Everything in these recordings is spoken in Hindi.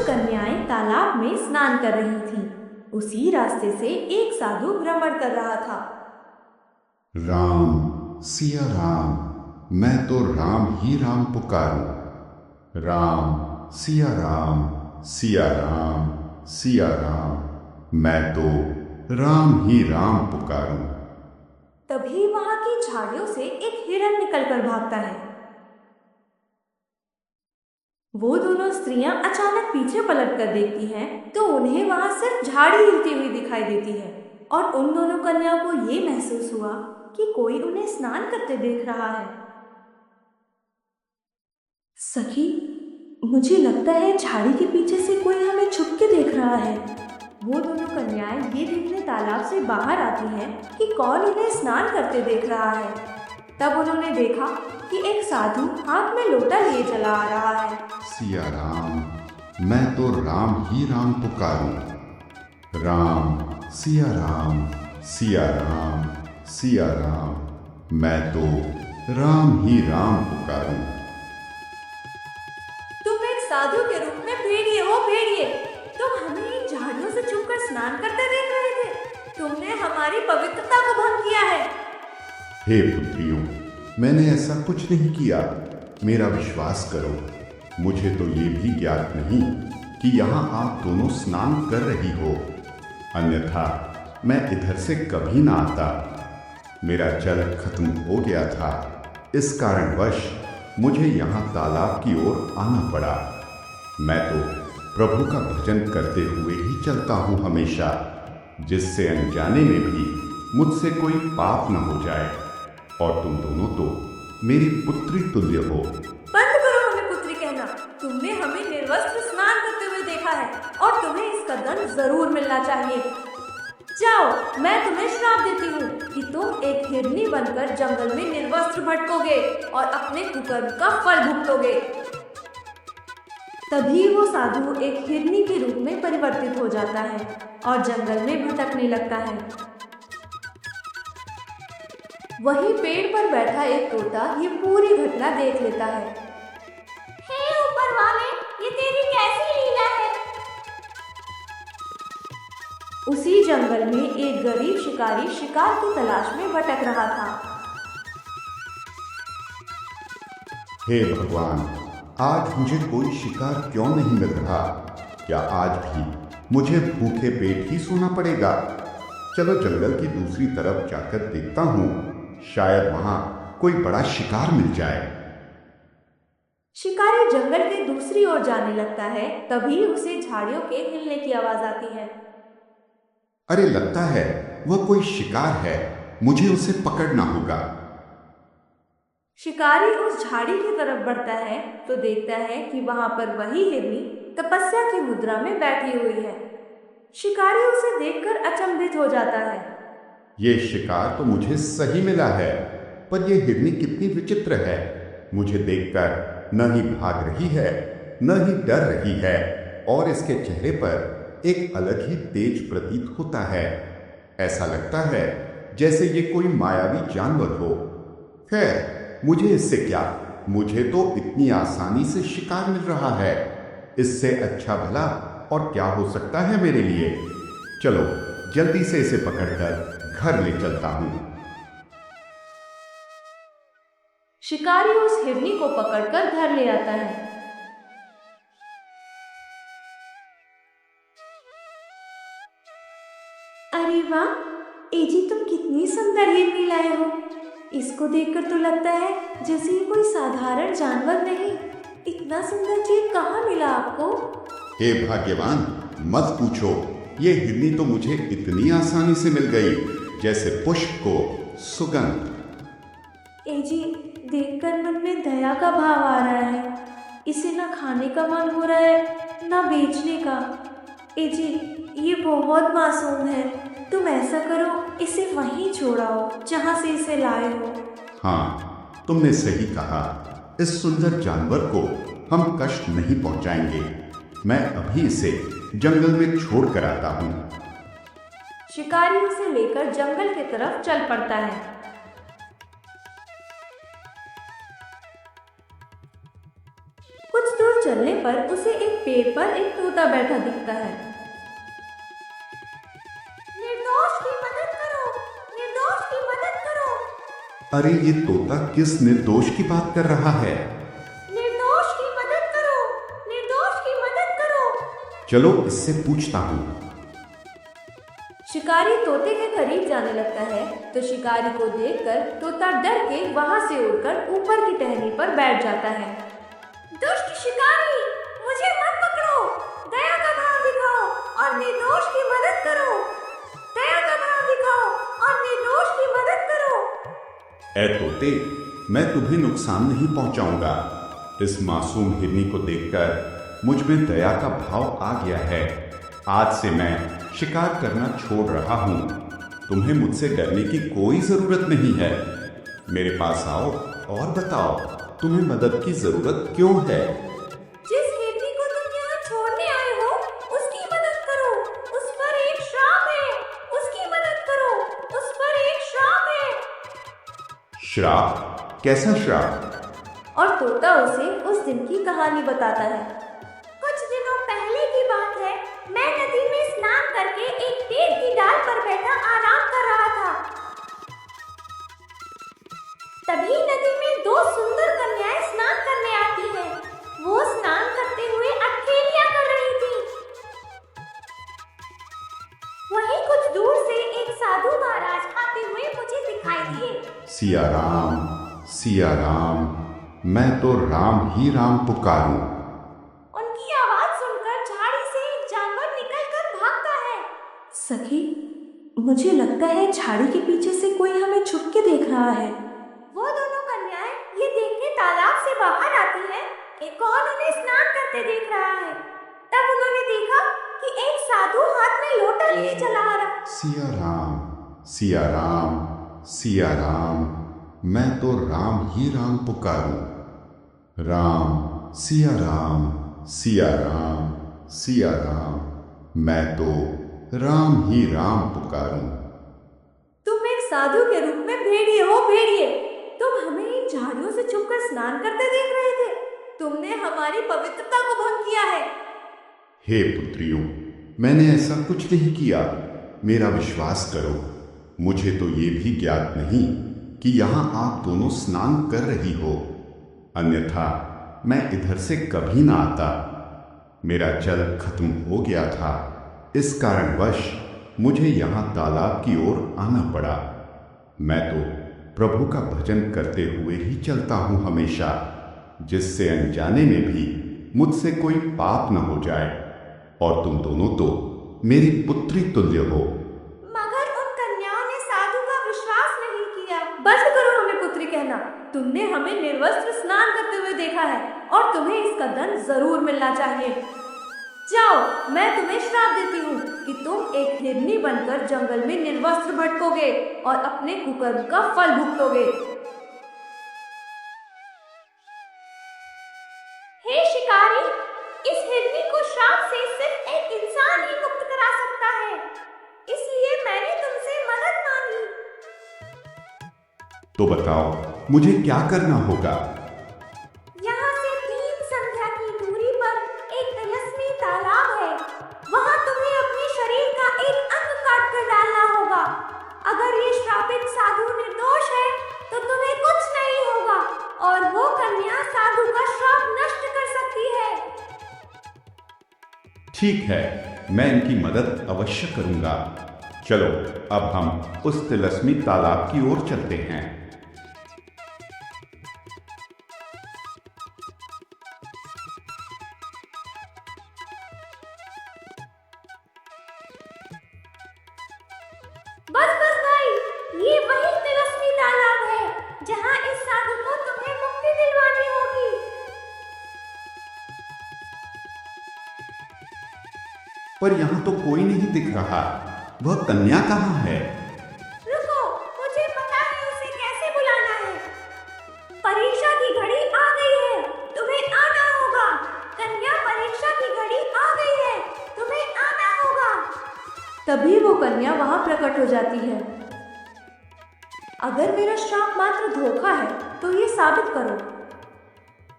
कन्याएं तालाब में स्नान कर रही थीं। उसी रास्ते से एक साधु भ्रमण कर रहा था। राम सिया राम, मैं तो राम ही राम पुकारूं। राम सिया राम, सिया राम, सिया राम, मैं तो राम ही राम पुकारूं। तभी वहां की झाड़ियों से एक हिरन निकलकर भागता है। वो दोनों स्त्रियां अचानक पीछे पलट कर देखती हैं तो उन्हें वहां सिर्फ झाड़ी हिलती हुई दिखाई देती है और उन दोनों कन्याओं को ये महसूस हुआ कि कोई उन्हें स्नान करते देख रहा है। सखी, मुझे लगता है झाड़ी के पीछे से कोई हमें छुप के देख रहा है। वो दोनों कन्याएं ये देखने तालाब से बाहर आती हैं कि कौन उन्हें स्नान करते देख रहा है। तब उन्होंने देखा कि एक साधु हाथ में लोटा लिए चला आ रहा है। सिया राम, मैं तो राम ही राम पुकारूं। राम सिया राम, सिया राम, सिया राम, मैं तो राम ही राम पुकारूं। तुम एक साधु के रूप में भेड़िए हो भेड़िए। तुम हमें इन झाड़ियों से छुपकर स्नान करते देख रहे थे। तुमने हमारी पवित्रता को भंग किया है। हे पुत्रियों, मैंने ऐसा कुछ नहीं किया। मेरा विश्वास करो, मुझे तो ये भी ज्ञात नहीं कि यहाँ आप दोनों स्नान कर रही हो, अन्यथा मैं इधर से कभी ना आता। मेरा जल खत्म हो गया था, इस कारणवश मुझे यहाँ तालाब की ओर आना पड़ा। मैं तो प्रभु का भजन करते हुए ही चलता हूँ हमेशा, जिससे अनजाने में भी मुझसे कोई पाप न हो जाए। और तुम दोनों तो मेरी पुत्री तुल्य हो। बंद करो हमें पुत्री कहना। तुमने हमें निर्वस्त्र स्नान करते हुए देखा है और तुम्हें इसका दंड जरूर मिलना चाहिए। जाओ, मैं तुम्हें श्राप देती हूँ कि तुम एक हिरनी बनकर जंगल में निर्वस्त्र भटकोगे और अपने कुकर्म का फल भुगतोगे। तभी वो साधु एक हिरनी के रूप में परिवर्तित हो जाता है और जंगल में भटकने लगता है। वहीं पेड़ पर बैठा एक तोता ये पूरी घटना देख लेता है। हे ऊपर वाले, ये तेरी कैसी लीला है? उसी जंगल में एक गरीब शिकारी शिकार की तलाश में भटक रहा था। हे भगवान, आज मुझे कोई शिकार क्यों नहीं मिल रहा? क्या आज भी मुझे भूखे पेट ही सोना पड़ेगा? चलो जंगल की दूसरी तरफ जाकर देखता हूँ, शायद वहां कोई बड़ा शिकार मिल जाए। शिकारी जंगल के दूसरी ओर जाने लगता है। तभी उसे झाड़ियों के हिलने की आवाज आती है। अरे, लगता है वह कोई शिकार है, मुझे उसे पकड़ना होगा। शिकारी उस झाड़ी की तरफ बढ़ता है तो देखता है कि वहां पर वही हिरनी तपस्या की मुद्रा में बैठी हुई है। शिकारी उसे देखकर अचंभित हो जाता है। ये शिकार तो मुझे सही मिला है, पर यह हिरनी कितनी विचित्र है। मुझे देखकर न ही भाग रही है, न ही डर रही है, और इसके चेहरे पर एक अलग ही तेज प्रतीत होता है। ऐसा लगता है जैसे ये कोई मायावी जानवर हो। खैर, मुझे इससे क्या, मुझे तो इतनी आसानी से शिकार मिल रहा है। इससे अच्छा भला और क्या हो सकता है मेरे लिए। चलो जल्दी से इसे पकड़कर घर ले चलता हूं। शिकारी उस हिरनी को पकड़कर घर ले आता है। अरे वाह, एजी तुम कितनी सुंदर हिरनी लाए हो। इसको देखकर तो लगता है जैसे ये कोई साधारण जानवर नहीं। इतना सुंदर चीज कहाँ मिला आपको? हे भाग्यवान, मत पूछो। ये हिरनी तो मुझे इतनी आसानी से मिल गई जैसे पुष्प को सुगंध। एजी, देखकर मन में दया का भाव आ रहा है। इसे ना खाने का मन हो रहा है ना बेचने का। एजी, ये बहुत मासूम है। तुम ऐसा करो, इसे वहीं छोड़ाओ जहां से इसे लाए हो। हाँ, तुमने सही कहा। इस सुंदर जानवर को हम कष्ट नहीं पहुंचाएंगे। मैं अभी इसे जंगल में छोड़ कर आता हूं। शिकारी उसे लेकर जंगल की तरफ चल पड़ता है। कुछ दूर चलने पर उसे एक पेड़ पर एक तोता बैठा दिखता है। निर्दोष की मदद करो, निर्दोष की मदद करो। अरे ये तोता किस निर्दोष की बात कर रहा है? निर्दोष की मदद करो, निर्दोष की मदद करो। चलो इससे पूछता हूँ। शिकारी तोते के करीब जाने लगता है तो शिकारी को देखकर तोता डर के वहां से उड़कर ऊपर की टहनी पर बैठ जाता है। दुष्ट शिकारी, मुझे मत पकड़ो, दया का भाव दिखाओ और निर्दोष की मदद करो। दया का भाव दिखाओ और निर्दोष की मदद करो। ऐ तोते, मैं तुम्हें नुकसान नहीं पहुंचाऊंगा। इस मासूम हिरनी को देखकर मुझ में दया का भाव आ गया है। आज से मैं शिकार करना छोड़ रहा हूँ। तुम्हें मुझसे डरने की कोई जरूरत नहीं है। मेरे पास आओ और बताओ तुम्हें मदद की जरूरत क्यों है? जिस हिरनी को तुम यहाँ छोड़ने आए हो उसकी मदद करो। उस पर एक श्राप है, उसकी मदद करो। उस पर एक श्राप है। श्राप? कैसा श्राप? और तोता उसे उस दिन की कहानी बताता है। कुछ दिनों पहले की बात है। मैं नदी में स्नान करके एक पेड़ की डाल पर बैठा आराम कर रहा था। तभी नदी में दो सुंदर कन्याएं स्नान करने आती हैं। वो स्नान करते हुए अटखेलियां कर रही थी। वहीं कुछ दूर से एक साधु महाराज आते हुए मुझे दिखाई दिए। सिया राम, मैं तो राम ही राम पुकारूं। उनकी आवाज सुनकर झाड़ी से एक जानवर निकलकर भागता है। सखी, मुझे लगता है झाड़ी के पीछे से कोई हमें छुप के देख रहा है। वो दोनों कन्याएं ये देखने तालाब से बाहर आती हैं कि कौन उन्हें स्नान करते देख रहा है। तब उन्होंने देखा कि एक साधु हाथ में लोटा लिए चला आ रहा। सिया राम, मैं तो राम ही राम पुकारूं। राम, सिया राम, मैं तो राम ही राम पुकारूं। तुम एक साधु के रूप में भेड़िए हो, भेड़िए। तुम हमें इन झाड़ियों से छुपकर स्नान करते देख रहे थे। तुमने हमारी पवित्रता को भंग किया है। हे पुत्रियों, मैंने ऐसा कुछ नहीं किया। मेरा विश्वास करो। मुझे तो ये भी ज्ञात नहीं कि यहाँ आप दोनों स्नान कर रही हो, अन्यथा मैं इधर से कभी ना आता। मेरा जल खत्म हो गया था, इस कारणवश मुझे यहाँ तालाब की ओर आना पड़ा। मैं तो प्रभु का भजन करते हुए ही चलता हूँ हमेशा, जिससे अनजाने में भी मुझसे कोई पाप न हो जाए। और तुम दोनों तो मेरी पुत्री तुल्य हो। मगर उन कन्याओं ने साधु का विश्वास नहीं किया। बस करो हमें पुत्री कहना। तुमने हमें निर्वस्त्र स्नान करते हुए देखा है और तुम्हें इसका दंड जरूर मिलना चाहिए। जाओ, मैं तुम्हें श्राप देती हूँ कि तुम एक हिरनी बनकर जंगल में निर्वस्त्र भटकोगे और अपने कुकर्म का फल भुगतोगे। हे शिकारी, इस हिरनी को श्राप से सिर्फ एक इंसान ही मुक्त करा सकता है, इसलिए मैंने तुमसे मदद मांगी। तो बताओ मुझे क्या करना होगा? यहाँ से 3 संध्या की दूरी पर एक तिलस्मी तालाब है। वहाँ तुम्हें अपने शरीर का एक अंग काट कर डालना होगा। अगर ये श्रापित साधु निर्दोष है तो तुम्हें कुछ नहीं होगा और वो कन्या साधु का श्राप नष्ट कर सकती है। ठीक है, मैं इनकी मदद अवश्य करूंगा। चलो अब हम उस तिलस्मी तालाब की ओर चलते हैं। बस बस भाई, ये वही तिलस्मी तालाब है जहाँ इस साधु को तुम्हें मुक्ति दिलवानी होगी। पर यहाँ तो कोई नहीं दिख रहा। वह कन्या कहाँ है? रुको, मुझे पता है उसे कैसे बुलाना है। परीक्षा की घड़ी आ गई है, तुम्हें आना होगा। कन्या, परीक्षा की घड़ी आ गई है, तुम्हें आना होगा। तभी वो कन्या वहां प्रकट हो जाती है। अगर मेरा श्राप मात्र धोखा है तो ये साबित करो।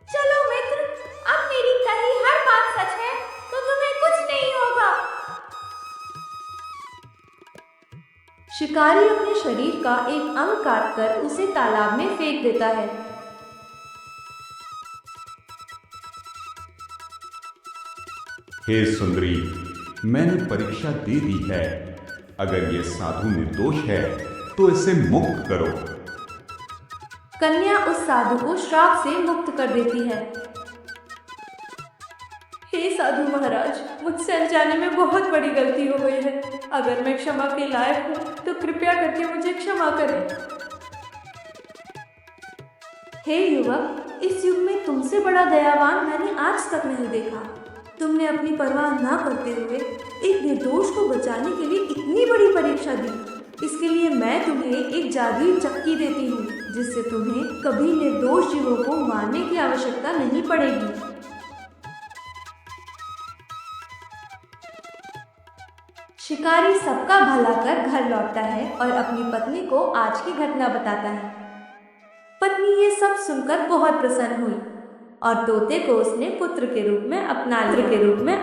चलो मित्र, अब शिकारी अपने शरीर का एक अंग काटकर उसे तालाब में फेंक देता है। हे सुंदरी, मैंने परीक्षा दे दी है। अगर ये साधु निर्दोष है तो इसे मुक्त करो। कन्या उस साधु को श्राप से मुक्त कर देती है। हे साधु महाराज, मुझसे अनजाने में बहुत बड़ी गलती हो गई है। अगर मैं क्षमा के लायक हूँ तो कृपया करके मुझे क्षमा करें। हे युवक, इस युग में तुमसे बड़ा दयावान मैंने आज तक नहीं देखा। तुमने अपनी परवाह ना करते हुए एक निर्दोष को बचाने के लिए इतनी बड़ी परीक्षा दी। इसके लिए मैं तुम्हें एक जादुई चक्की देती हूँ, जिससे तुम्हें कभी निर्दोष जीवों को मारने की आवश्यकता नहीं पड़ेगी। शिकारी सबका भला कर घर लौटता है और अपनी पत्नी को आज की घटना बताता है। पत्नी ये सब सुनकर बहुत प्रसन्न हुई और तोते को उसने पुत्र के रूप में